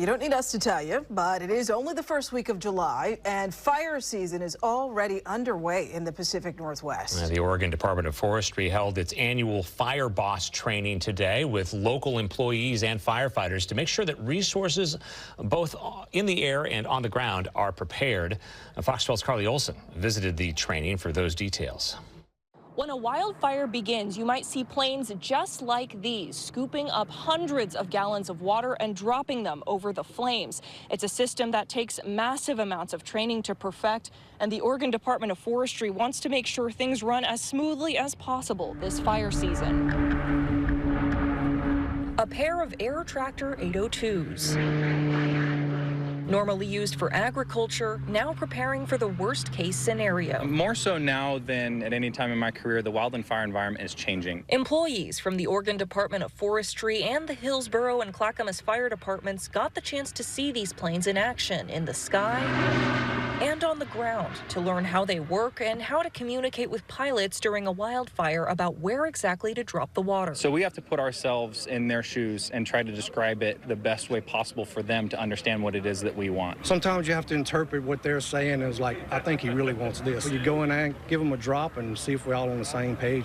You don't need us to tell you, but it is only the first week of July, and fire season is already underway in the Pacific Northwest. The Oregon Department of Forestry held its annual Fire Boss training today with local employees and firefighters to make sure that resources both in the air and on the ground are prepared. Fox 12's Carly Olson visited the training for those details. When a wildfire begins, you might see planes just like these, scooping up hundreds of gallons of water and dropping them over the flames. It's a system that takes massive amounts of training to perfect, and the Oregon Department of Forestry wants to make sure things run as smoothly as possible this fire season. A pair of Air Tractor 802s. Normally used for agriculture, now preparing for the worst-case scenario. More so now than at any time in my career, the wildland fire environment is changing. Employees from the Oregon Department of Forestry and the Hillsborough and Clackamas fire departments got the chance to see these planes in action in the sky and on the ground to learn how they work and how to communicate with pilots during a wildfire about where exactly to drop the water. So we have to put ourselves in their shoes and try to describe it the best way possible for them to understand what it is that we want. Sometimes you have to interpret what they're saying as like, I think he really wants this. You go in there and give them a drop and see if we're all on the same page.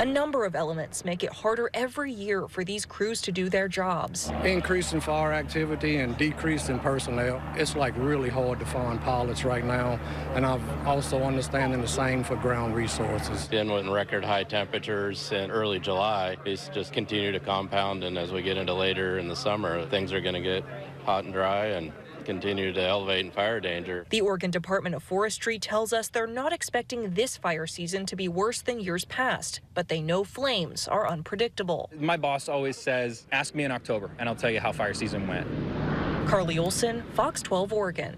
A number of elements make it harder every year for these crews to do their jobs. Increase in fire activity and decrease in personnel. It's like really hard to find pilots right now, and I'm also understanding the same for ground resources. Been with record high temperatures in early July. It's just continue to compound, and as we get into later in the summer, things are going to get hot and dry and continue to elevate in fire danger. The Oregon Department of Forestry tells us they're not expecting this fire season to be worse than years past, but they know flames are unpredictable. My boss always says, ask me in October, and I'll tell you how fire season went. Carly Olson, Fox 12 Oregon.